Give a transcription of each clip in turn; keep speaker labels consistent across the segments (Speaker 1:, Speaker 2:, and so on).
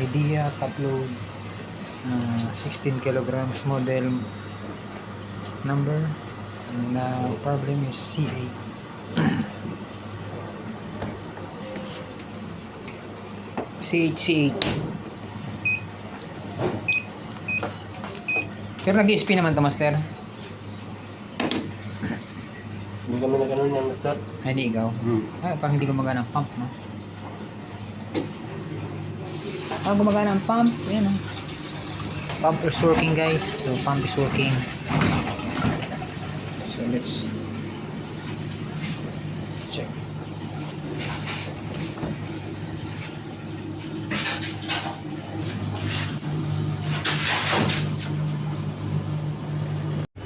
Speaker 1: Midea top load, 16 kilograms model number, and problem is C8. C8. Pero nag-spin naman to, master.
Speaker 2: Hindi kami na ganun yan, master.
Speaker 1: Ay, hindi ikaw. Ay, parang hindi gumagana ang pump, no? Gumagana ang pump. Ayan, no? Pump is working, guys. So, pump is working. So, let's check.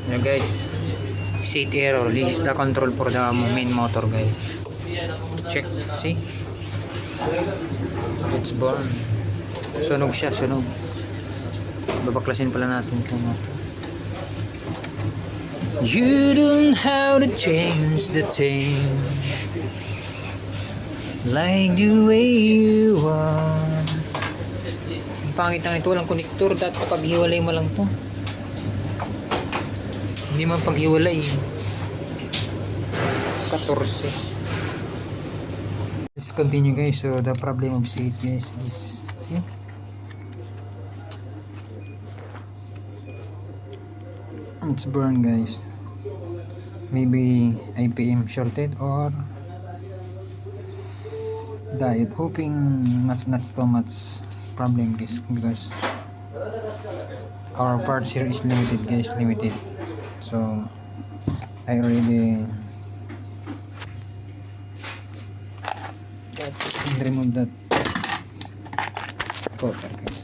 Speaker 1: Now, guys, state error. This is the control for the main motor, guys. Check. See? It's born. Sunog siya, sunog. Babaklasin pala natin ito. You don't have to change the thing like the way you want. Ang pangit na ito, walang connector. Dapat paghiwalay mo lang to. Hindi man paghiwalay. 14. Let's continue, guys. So the problem of C8, guys, is, see, it's burned, guys. Maybe IPM shorted or diet. Hoping not so much problem, guys, because our parts here is limited, guys, limited. So I already remove that cover, guys.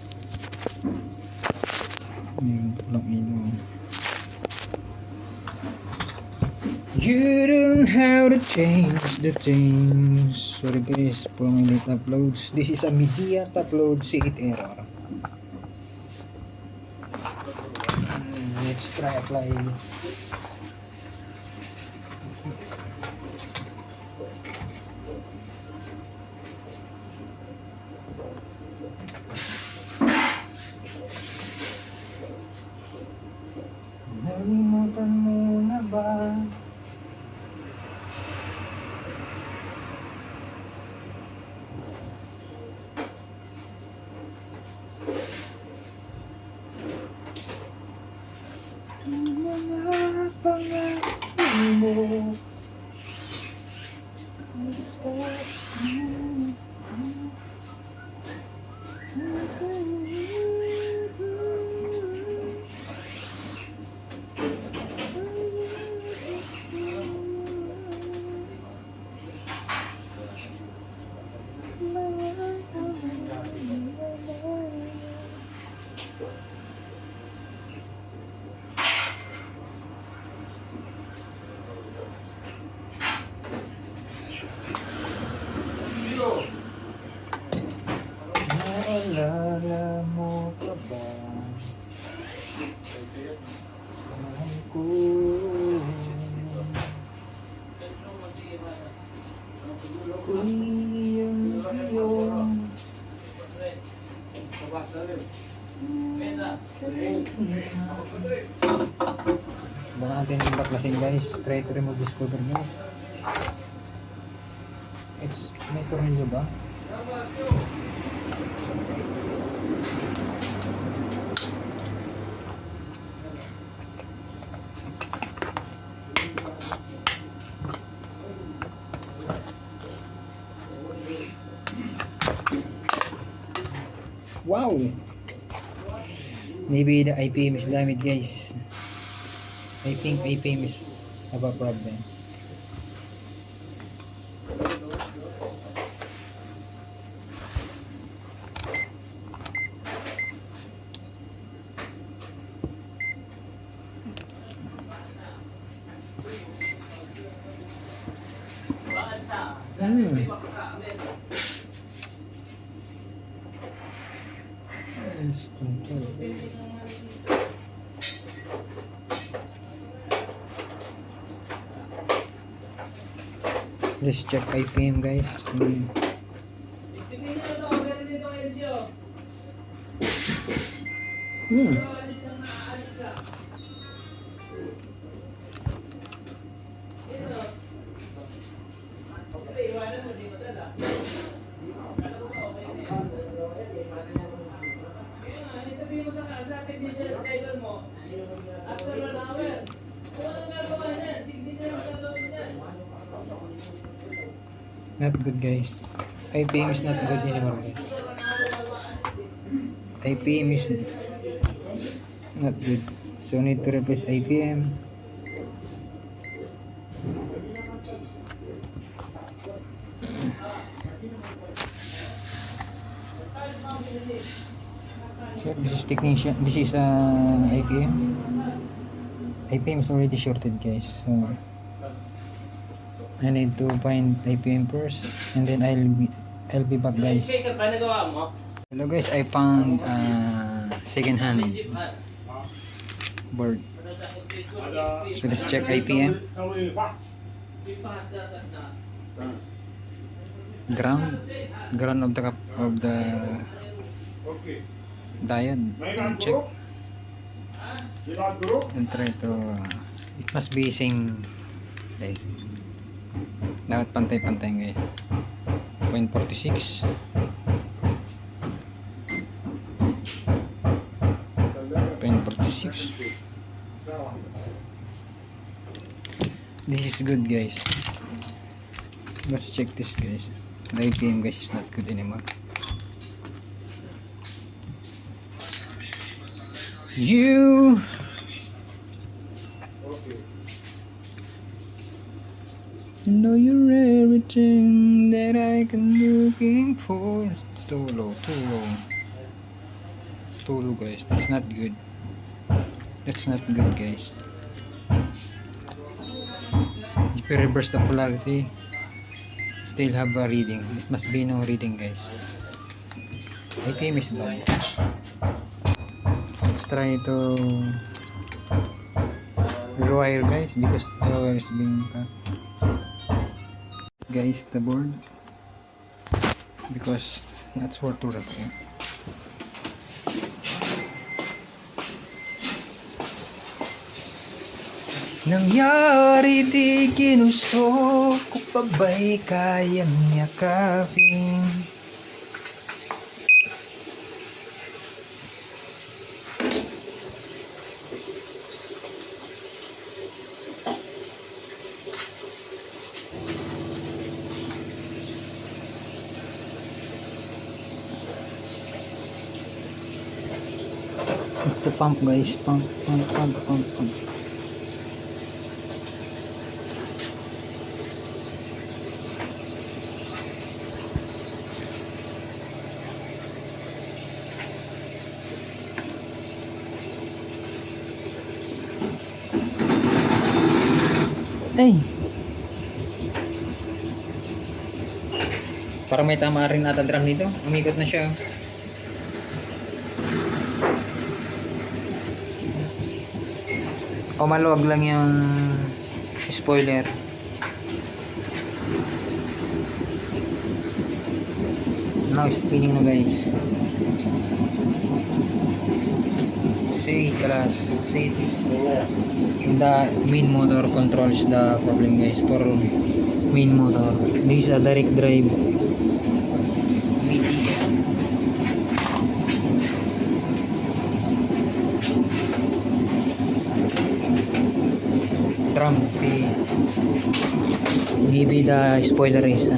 Speaker 1: You don't have to change the things. Sorry, guys, for my late uploads. This is a Midea upload C8 error. Let's try apply. Nalimutan mo na ba? Mga pangako mo. Naalala mo ka ba? Mahal ko. Iyong. Baka natin yung baklasin, guys. Try to remove this cover, guys. May tornilyo ba? Wow! Maybe the IPM is damaged, guys. I think IPM is have a problem. Let's check IPM, guys. Hmm. Not good, guys. IPM is not good anymore, guys. IPM is not good. So need to replace IPM. So this is technician. This is IPM. IPM is already shorted, guys. So I need to find IPM first, and then I'll be back, guys. Hello, guys. I found second hand board. So let's check IPM. Ground of the diode. Check and try to. It must be same, guys. Dapat pantay-pantay, guys. 0.46. 0.46. This is good, guys. Let's check this, guys. The IPM, guys, is not good anymore. You know you're everything that I can looking for. It's too low, guys. That's not good. That's not good, guys. If you reverse the polarity, still have a reading. It must be no reading, guys. IPM is bad. Let's try to rewire, guys, because the wire is being cut. Guys, the board, because that's what to repair. Nangyari di ginusto ko pa ba'y kayang yakapin? It's a pump, guys. Pump. Ay! Parang may tama rin nata drum dito. Umikot na siya. O maluwag lang yung spoiler. Now spinning na, guys. See it is the main motor controls the problem, guys. For main motor, this is a direct drive media. Trump maybe the spoiler is